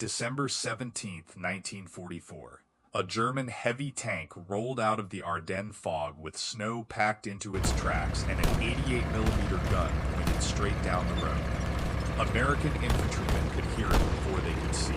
December 17, 1944. A German heavy tank rolled out of the Ardennes fog with snow packed into its tracks and an 88mm gun pointed straight down the road. American infantrymen could hear it before they could see.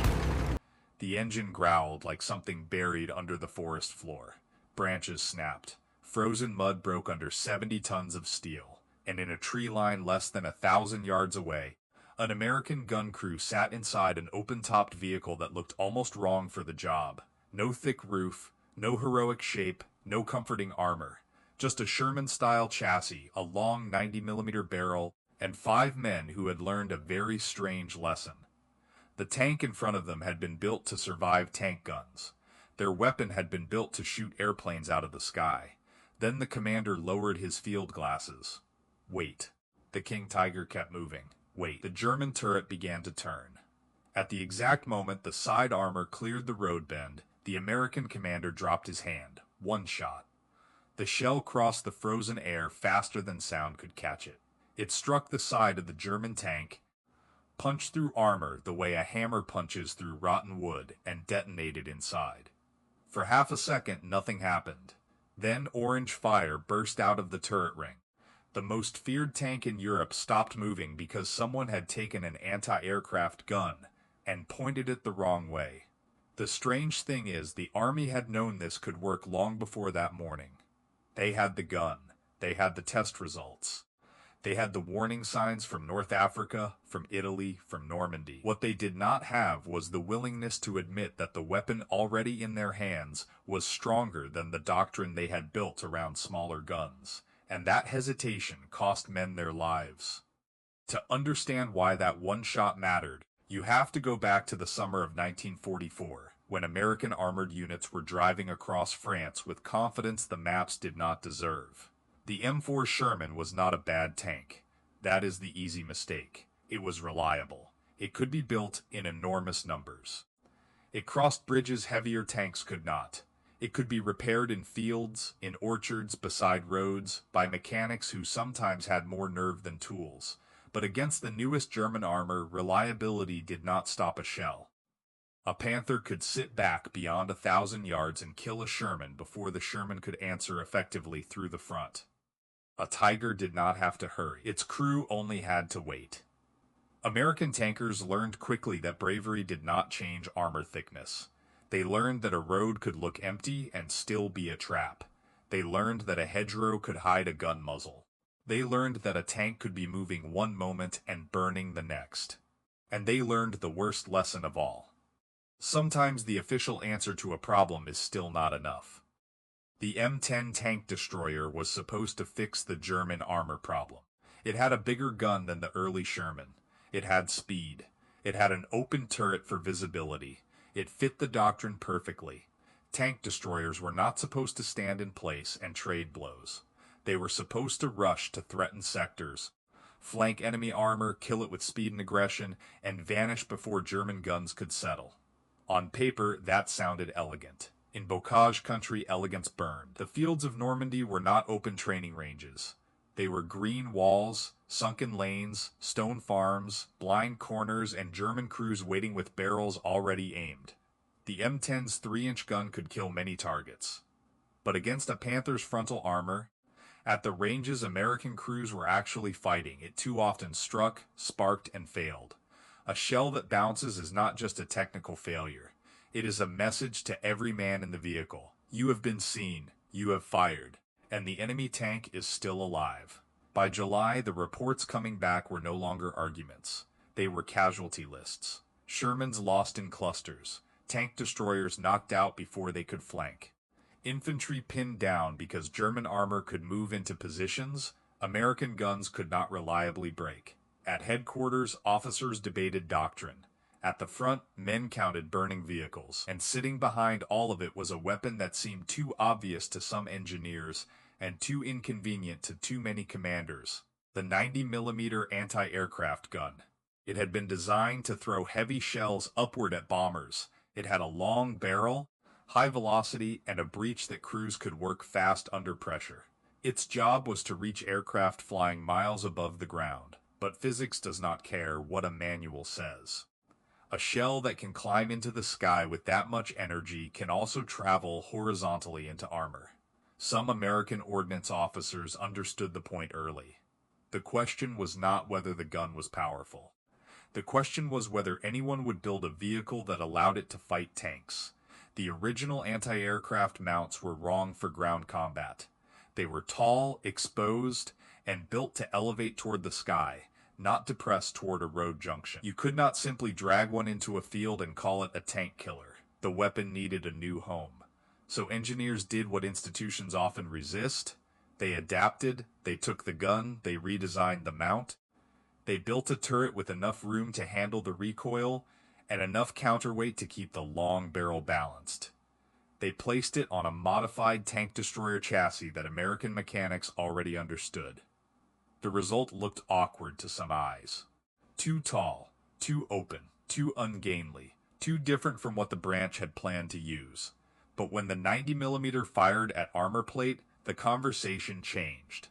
The engine growled like something buried under the forest floor. Branches snapped. Frozen mud broke under 70 tons of steel. And in a tree line less than 1,000 yards away, an American gun crew sat inside an open-topped vehicle that looked almost wrong for the job. No thick roof, no heroic shape, no comforting armor. Just a Sherman-style chassis, a long 90mm barrel, and 5 men who had learned a very strange lesson. The tank in front of them had been built to survive tank guns. Their weapon had been built to shoot airplanes out of the sky. Then the commander lowered his field glasses. Wait. The King Tiger kept moving. Wait. The German turret began to turn. At the exact moment the side armor cleared the road bend, the American commander dropped his hand. One shot. The shell crossed the frozen air faster than sound could catch it. It struck the side of the German tank, punched through armor the way a hammer punches through rotten wood, and detonated inside. For half a second nothing happened. Then orange fire burst out of the turret ring. The most feared tank in Europe stopped moving because someone had taken an anti-aircraft gun and pointed it the wrong way. The strange thing is, the army had known this could work long before that morning. They had the gun. They had the test results. They had the warning signs from North Africa, from Italy, from Normandy. What they did not have was the willingness to admit that the weapon already in their hands was stronger than the doctrine they had built around smaller guns. And that hesitation cost men their lives. To understand why that one shot mattered, you have to go back to the summer of 1944, when American armored units were driving across France with confidence the maps did not deserve. The M4 Sherman was not a bad tank. That is the easy mistake. It was reliable. It could be built in enormous numbers. It crossed bridges heavier tanks could not. It could be repaired in fields, in orchards, beside roads, by mechanics who sometimes had more nerve than tools. But against the newest German armor, reliability did not stop a shell. A Panther could sit back beyond 1,000 yards and kill a Sherman before the Sherman could answer effectively through the front. A Tiger did not have to hurry. Its crew only had to wait. American tankers learned quickly that bravery did not change armor thickness. They learned that a road could look empty and still be a trap. They learned that a hedgerow could hide a gun muzzle. They learned that a tank could be moving one moment and burning the next. And they learned the worst lesson of all. Sometimes the official answer to a problem is still not enough. The M10 tank destroyer was supposed to fix the German armor problem. It had a bigger gun than the early Sherman. It had speed. It had an open turret for visibility. It fit the doctrine perfectly. Tank destroyers were not supposed to stand in place and trade blows. They were supposed to rush to threaten sectors, flank enemy armor, kill it with speed and aggression, and vanish before German guns could settle. On paper, that sounded elegant. In Bocage country, elegance burned. The fields of Normandy were not open training ranges. They were green walls, sunken lanes, stone farms, blind corners, and German crews waiting with barrels already aimed. The M10's 3-inch gun could kill many targets. But against a Panther's frontal armor, at the ranges American crews were actually fighting, it too often struck, sparked, and failed. A shell that bounces is not just a technical failure. It is a message to every man in the vehicle. You have been seen, you have fired, and the enemy tank is still alive. By July, the reports coming back were no longer arguments. They were casualty lists. Shermans lost in clusters. Tank destroyers knocked out before they could flank. Infantry pinned down because German armor could move into positions American guns could not reliably break. At headquarters, officers debated doctrine. At the front, men counted burning vehicles. And sitting behind all of it was a weapon that seemed too obvious to some engineers and too inconvenient to too many commanders. The 90mm anti-aircraft gun. It had been designed to throw heavy shells upward at bombers. It had a long barrel, high velocity, and a breech that crews could work fast under pressure. Its job was to reach aircraft flying miles above the ground. But physics does not care what a manual says. A shell that can climb into the sky with that much energy can also travel horizontally into armor. Some American ordnance officers understood the point early. The question was not whether the gun was powerful. The question was whether anyone would build a vehicle that allowed it to fight tanks. The original anti-aircraft mounts were wrong for ground combat. They were tall, exposed, and built to elevate toward the sky, not to press toward a road junction. You could not simply drag one into a field and call it a tank killer. The weapon needed a new home. So engineers did what institutions often resist. They adapted, they took the gun, they redesigned the mount. They built a turret with enough room to handle the recoil and enough counterweight to keep the long barrel balanced. They placed it on a modified tank destroyer chassis that American mechanics already understood. The result looked awkward to some eyes. Too tall, too open, too ungainly, too different from what the branch had planned to use. But when the 90mm fired at armor plate, the conversation changed.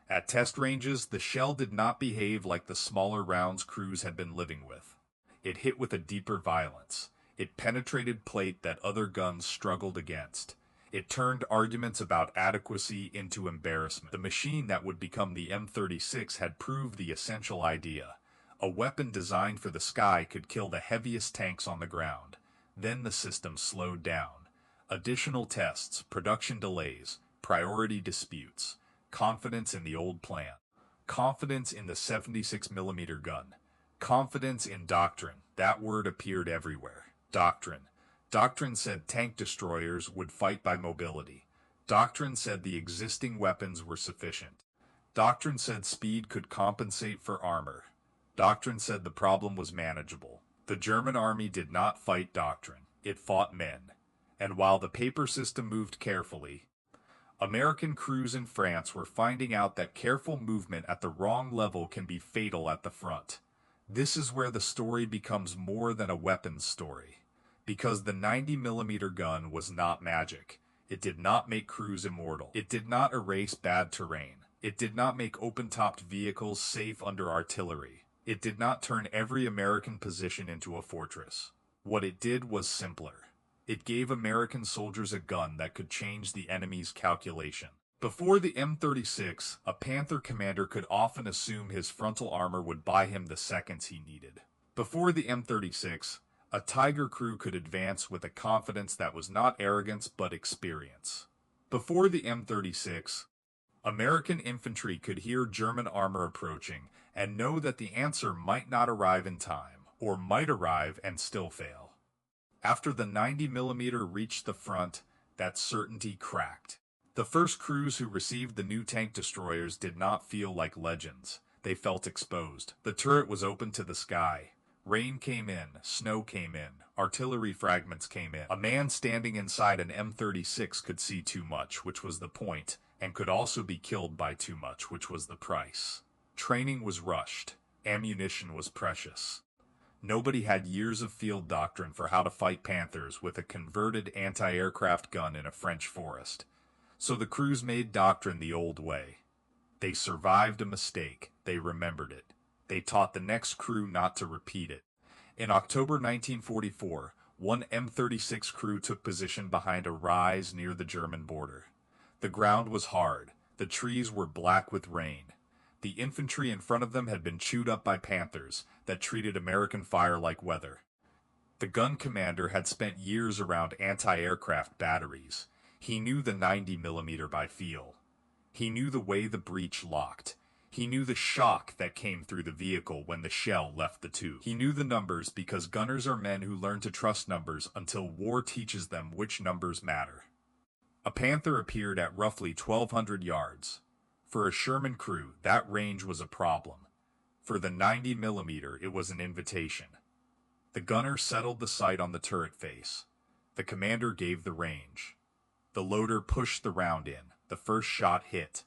At test ranges, the shell did not behave like the smaller rounds crews had been living with. It hit with a deeper violence. It penetrated plate that other guns struggled against. It turned arguments about adequacy into embarrassment. The machine that would become the M36 had proved the essential idea. A weapon designed for the sky could kill the heaviest tanks on the ground. Then the system slowed down. Additional tests, production delays, priority disputes, confidence in the old plan, confidence in the 76mm gun, confidence in Doctrine. That word appeared everywhere. Doctrine. Doctrine said tank destroyers would fight by mobility. Doctrine said the existing weapons were sufficient. Doctrine said speed could compensate for armor. Doctrine said the problem was manageable. The German army did not fight Doctrine. It fought men. And while the paper system moved carefully, American crews in France were finding out that careful movement at the wrong level can be fatal at the front. This is where the story becomes more than a weapons story. Because the 90mm gun was not magic. It did not make crews immortal. It did not erase bad terrain. It did not make open-topped vehicles safe under artillery. It did not turn every American position into a fortress. What it did was simpler. It gave American soldiers a gun that could change the enemy's calculation. Before the M36, a Panther commander could often assume his frontal armor would buy him the seconds he needed. Before the M36, a Tiger crew could advance with a confidence that was not arrogance but experience. Before the M36, American infantry could hear German armor approaching and know that the answer might not arrive in time, or might arrive and still fail. After the 90mm reached the front, that certainty cracked. The first crews who received the new tank destroyers did not feel like legends. They felt exposed. The turret was open to the sky. Rain came in, snow came in, artillery fragments came in. A man standing inside an M36 could see too much, which was the point, and could also be killed by too much, which was the price. Training was rushed. Ammunition was precious. Nobody had years of field doctrine for how to fight Panthers with a converted anti-aircraft gun in a French forest. So the crews made doctrine the old way. They survived a mistake. They remembered it. They taught the next crew not to repeat it. In October 1944, one M36 crew took position behind a rise near the German border. The ground was hard. The trees were black with rain. The infantry in front of them had been chewed up by Panthers that treated American fire like weather. The gun commander had spent years around anti-aircraft batteries. He knew the 90mm by feel. He knew the way the breech locked. He knew the shock that came through the vehicle when the shell left the tube. He knew the numbers because gunners are men who learn to trust numbers until war teaches them which numbers matter. A Panther appeared at roughly 1,200 yards. For a Sherman crew, that range was a problem. For the 90mm, it was an invitation. The gunner settled the sight on the turret face. The commander gave the range. The loader pushed the round in. The first shot hit.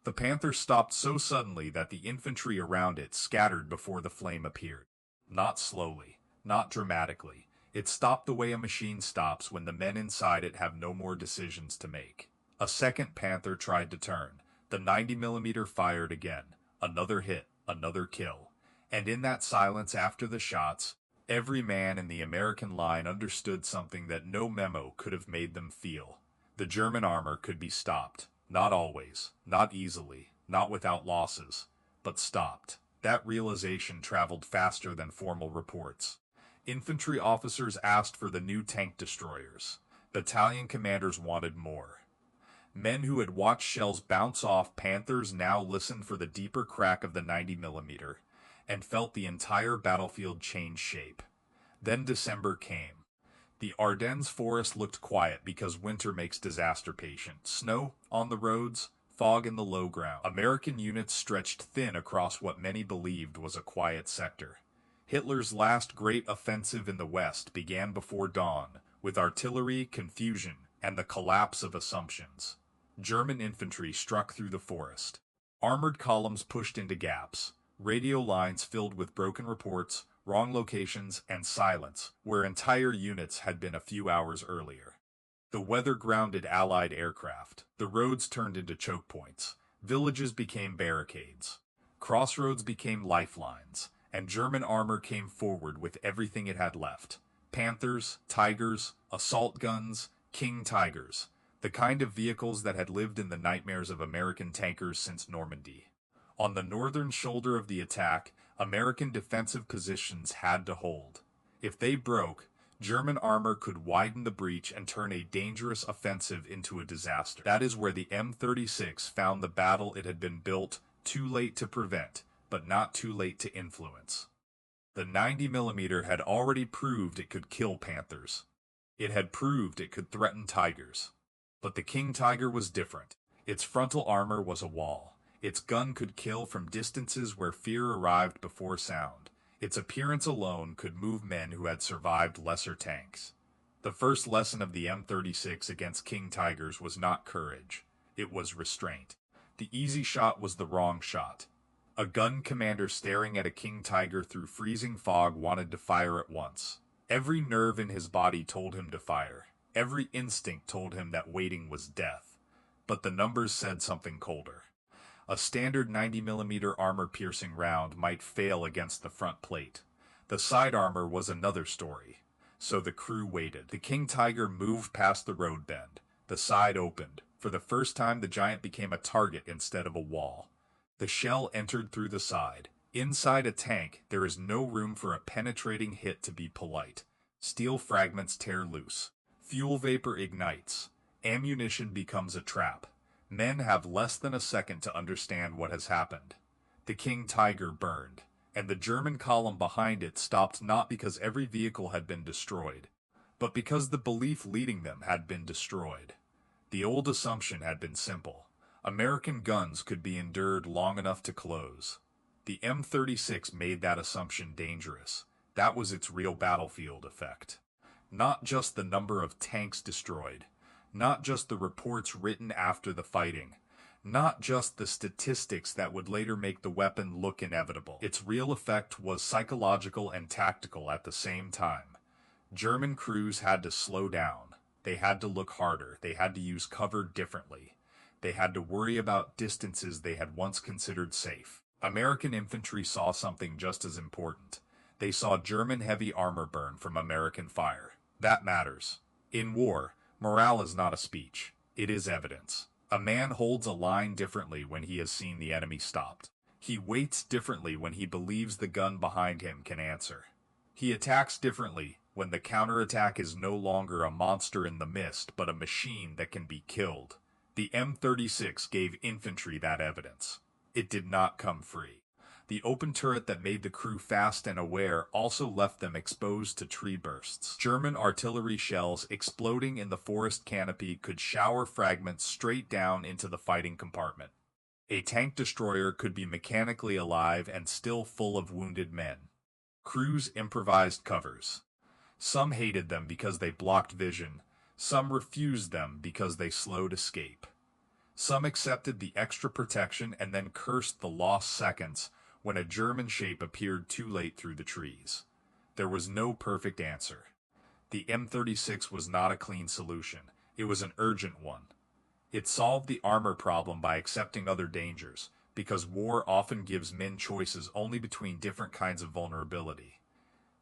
The Panther stopped so suddenly that the infantry around it scattered before the flame appeared. Not slowly, not dramatically. It stopped the way a machine stops when the men inside it have no more decisions to make. A second Panther tried to turn. The 90mm fired again. Another hit, another kill. And in that silence after the shots, Every man in the American line understood something that no memo could have made them feel. The German armor could be stopped. Not always, not easily, not without losses, but stopped. That realization traveled faster than formal reports. Infantry officers asked for the new tank destroyers. Battalion commanders wanted more. Men who had watched shells bounce off Panthers now listened for the deeper crack of the 90mm, and felt the entire battlefield change shape. Then December came. The Ardennes forest looked quiet because winter makes disaster patient. Snow on the roads, fog in the low ground. American units stretched thin across what many believed was a quiet sector. Hitler's last great offensive in the West began before dawn, with artillery, confusion, and the collapse of assumptions. German infantry struck through the forest. Armored columns pushed into gaps. Radio lines filled with broken reports, wrong locations, and silence, where entire units had been a few hours earlier. The weather grounded Allied aircraft. The roads turned into choke points. Villages became barricades. Crossroads became lifelines, and German armor came forward with everything it had left. Panthers, Tigers, assault guns, King Tigers, the kind of vehicles that had lived in the nightmares of American tankers since Normandy. On the northern shoulder of the attack, American defensive positions had to hold. If they broke, German armor could widen the breach and turn a dangerous offensive into a disaster. That is where the M36 found the battle it had been built, too late to prevent, but not too late to influence. The 90mm had already proved it could kill Panthers. It had proved it could threaten Tigers. But the King Tiger was different. Its frontal armor was a wall. Its gun could kill from distances where fear arrived before sound. Its appearance alone could move men who had survived lesser tanks. The first lesson of the M36 against King Tigers was not courage. It was restraint. The easy shot was the wrong shot. A gun commander staring at a King Tiger through freezing fog wanted to fire at once. Every nerve in his body told him to fire. Every instinct told him that waiting was death. But the numbers said something colder. A standard 90mm armor-piercing round might fail against the front plate. The side armor was another story. So the crew waited. The King Tiger moved past the road bend. The side opened. For the first time, the giant became a target instead of a wall. The shell entered through the side. Inside a tank, there is no room for a penetrating hit to be polite. Steel fragments tear loose. Fuel vapor ignites. Ammunition becomes a trap. Men have less than a second to understand what has happened. The King Tiger burned, and the German column behind it stopped not because every vehicle had been destroyed, but because the belief leading them had been destroyed. The old assumption had been simple. American guns could be endured long enough to close. The M36 made that assumption dangerous. That was its real battlefield effect. Not just the number of tanks destroyed. Not just the reports written after the fighting. Not just the statistics that would later make the weapon look inevitable. Its real effect was psychological and tactical at the same time. German crews had to slow down. They had to look harder. They had to use cover differently. They had to worry about distances they had once considered safe. American infantry saw something just as important. They saw German heavy armor burn from American fire. That matters. In war, morale is not a speech. It is evidence. A man holds a line differently when he has seen the enemy stopped. He waits differently when he believes the gun behind him can answer. He attacks differently when the counterattack is no longer a monster in the mist, but a machine that can be killed. The M36 gave infantry that evidence. It did not come free. The open turret that made the crew fast and aware also left them exposed to tree bursts. German artillery shells exploding in the forest canopy could shower fragments straight down into the fighting compartment. A tank destroyer could be mechanically alive and still full of wounded men. Crews improvised covers. Some hated them because they blocked vision. Some refused them because they slowed escape. Some accepted the extra protection and then cursed the lost seconds when a German shape appeared too late through the trees. There was no perfect answer. The M36 was not a clean solution. It was an urgent one. It solved the armor problem by accepting other dangers, because war often gives men choices only between different kinds of vulnerability.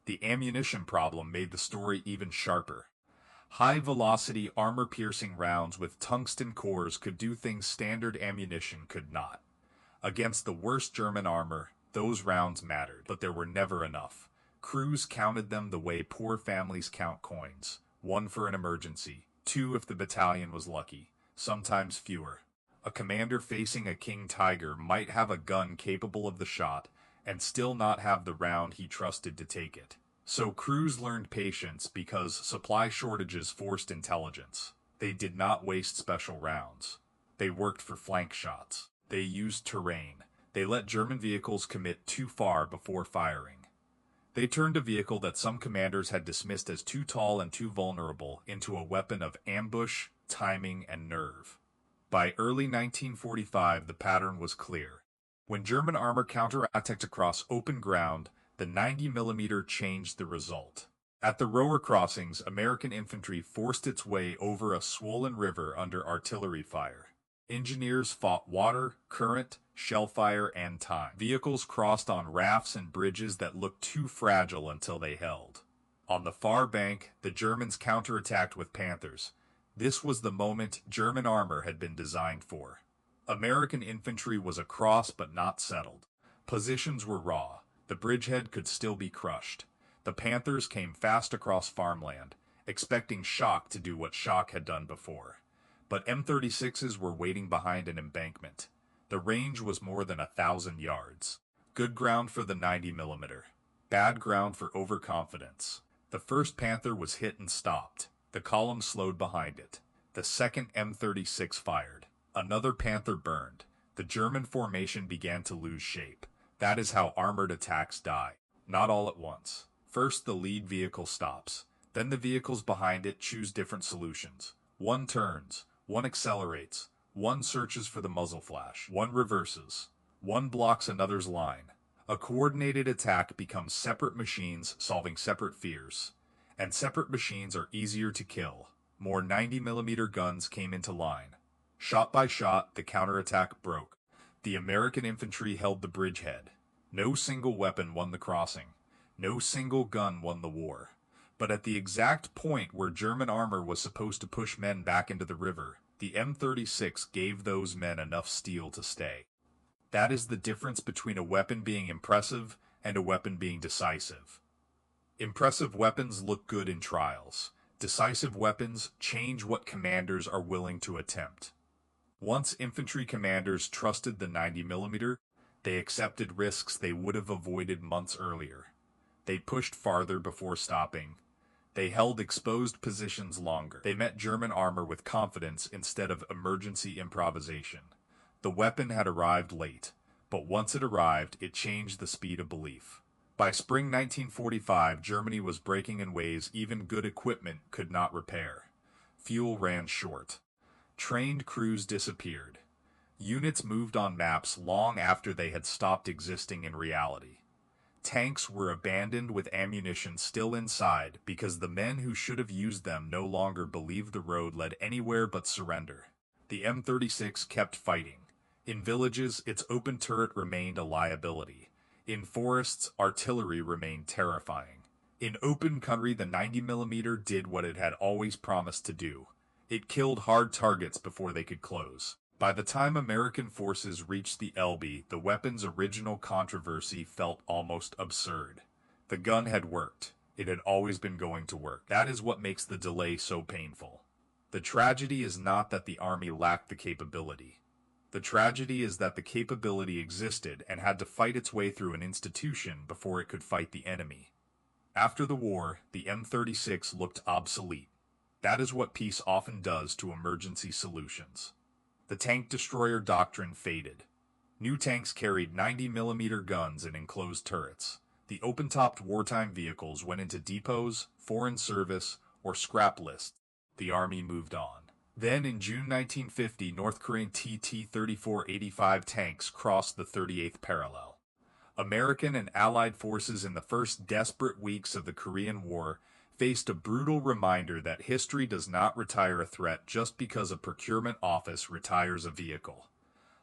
The ammunition problem made the story even sharper. High-velocity, armor-piercing rounds with tungsten cores could do things standard ammunition could not. Against the worst German armor, those rounds mattered, but there were never enough. Crews counted them the way poor families count coins. 1 for an emergency, 2 if the battalion was lucky, sometimes fewer. A commander facing a King Tiger might have a gun capable of the shot, and still not have the round he trusted to take it. So crews learned patience because supply shortages forced intelligence. They did not waste special rounds. They worked for flank shots. They used terrain. They let German vehicles commit too far before firing. They turned a vehicle that some commanders had dismissed as too tall and too vulnerable into a weapon of ambush, timing, and nerve. By early 1945, the pattern was clear. When German armor counterattacked across open ground, the 90mm changed the result. At the Rower crossings, American infantry forced its way over a swollen river under artillery fire. Engineers fought water, current, shell fire, and time. Vehicles crossed on rafts and bridges that looked too fragile until they held. On the far bank, the Germans counterattacked with Panthers. This was the moment German armor had been designed for. American infantry was across but not settled. Positions were raw. The bridgehead could still be crushed. The Panthers came fast across farmland, expecting shock to do what shock had done before. But M36s were waiting behind an embankment. The range was more than 1,000 yards. Good ground for the 90mm. Bad ground for overconfidence. The first Panther was hit and stopped. The column slowed behind it. The second M36 fired. Another Panther burned. The German formation began to lose shape. That is how armored attacks die. Not all at once. First, the lead vehicle stops. Then the vehicles behind it choose different solutions. One turns. One accelerates. One searches for the muzzle flash. One reverses. One blocks another's line. A coordinated attack becomes separate machines solving separate fears. And separate machines are easier to kill. More 90mm guns came into line. Shot by shot, the counterattack broke. The American infantry held the bridgehead. No single weapon won the crossing. No single gun won the war. But at the exact point where German armor was supposed to push men back into the river, the M36 gave those men enough steel to stay. That is the difference between a weapon being impressive and a weapon being decisive. Impressive weapons look good in trials. Decisive weapons change what commanders are willing to attempt. Once infantry commanders trusted the 90mm, they accepted risks they would have avoided months earlier. They pushed farther before stopping. They held exposed positions longer. They met German armor with confidence instead of emergency improvisation. The weapon had arrived late, but once it arrived, it changed the speed of belief. By spring 1945, Germany was breaking in ways even good equipment could not repair. Fuel ran short. Trained crews disappeared. Units moved on maps long after they had stopped existing in reality. Tanks were abandoned with ammunition still inside because the men who should have used them no longer believed the road led anywhere but surrender. The M36 kept fighting. In villages, its open turret remained a liability. In forests, artillery remained terrifying. In open country, the 90mm did what it had always promised to do. It killed hard targets before they could close. By the time American forces reached the Elbe, the weapon's original controversy felt almost absurd. The gun had worked. It had always been going to work. That is what makes the delay so painful. The tragedy is not that the army lacked the capability. The tragedy is that the capability existed and had to fight its way through an institution before it could fight the enemy. After the war, the M36 looked obsolete. That is what peace often does to emergency solutions. The tank destroyer doctrine faded. New tanks carried 90mm guns and enclosed turrets. The open-topped wartime vehicles went into depots, foreign service, or scrap lists. The army moved on. Then in June 1950, North Korean TT-34-85 tanks crossed the 38th parallel. American and Allied forces in the first desperate weeks of the Korean War faced a brutal reminder that history does not retire a threat just because a procurement office retires a vehicle.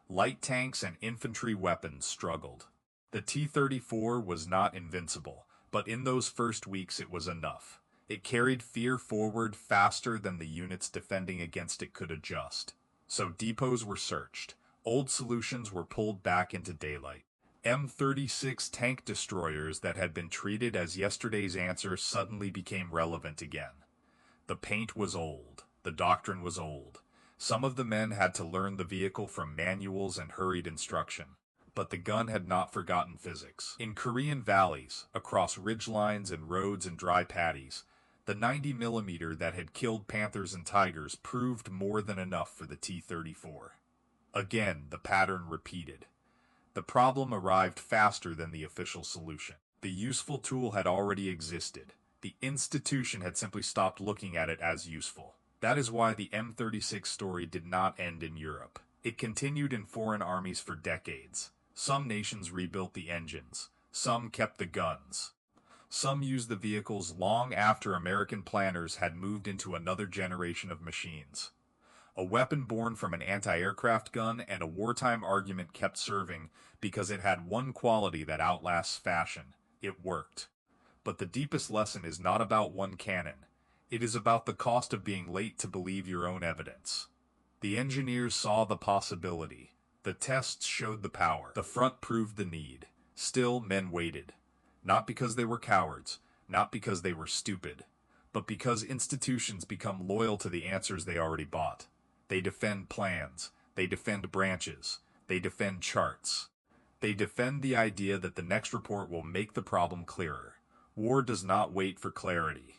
Light tanks and infantry weapons struggled. The T-34 was not invincible, But in those first weeks it was enough. It carried fear forward faster than the units defending against it could adjust. So depots were searched. Old solutions were pulled back into daylight. M36 tank destroyers that had been treated as yesterday's answer suddenly became relevant again. The paint was old. The doctrine was old. Some of the men had to learn the vehicle from manuals and hurried instruction. But the gun had not forgotten physics. In Korean valleys, across ridgelines and roads and dry paddies, the 90mm that had killed Panthers and Tigers proved more than enough for the T-34. Again, the pattern repeated. The problem arrived faster than the official solution. The useful tool had already existed. The institution had simply stopped looking at it as useful. That is why the M36 story did not end in Europe. It continued in foreign armies for decades. Some nations rebuilt the engines. Some kept the guns. Some used the vehicles long after American planners had moved into another generation of machines. A weapon born from an anti-aircraft gun and a wartime argument kept serving because it had one quality that outlasts fashion. It worked. But the deepest lesson is not about one cannon. It is about the cost of being late to believe your own evidence. The engineers saw the possibility. The tests showed the power. The front proved the need. Still, men waited. Not because they were cowards, not because they were stupid, but because institutions become loyal to the answers they already bought. They defend plans. They defend branches. They defend charts. They defend the idea that the next report will make the problem clearer. War does not wait for clarity.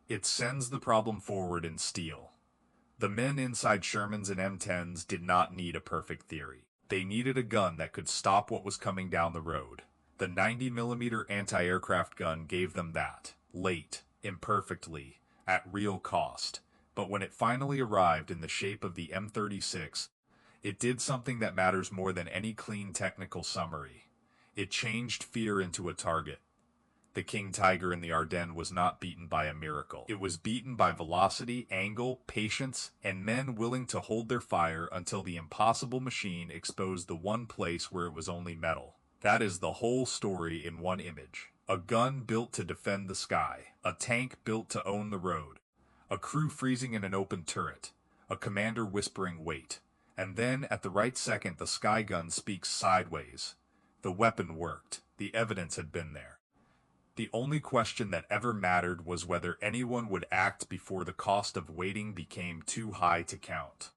It sends the problem forward in steel. The men inside Shermans and M10s did not need a perfect theory. They needed a gun that could stop what was coming down the road. The 90mm anti-aircraft gun gave them that. Late, imperfectly, at real cost. But when it finally arrived in the shape of the M36, it did something that matters more than any clean technical summary. It changed fear into a target. The King Tiger in the Ardennes was not beaten by a miracle. It was beaten by velocity, angle, patience, and men willing to hold their fire until the impossible machine exposed the one place where it was only metal. That is the whole story in one image. A gun built to defend the sky. A tank built to own the road. A crew freezing in an open turret. A commander whispering, "Wait." And then, at the right second, the sky gun speaks sideways. The weapon worked. The evidence had been there. The only question that ever mattered was whether anyone would act before the cost of waiting became too high to count.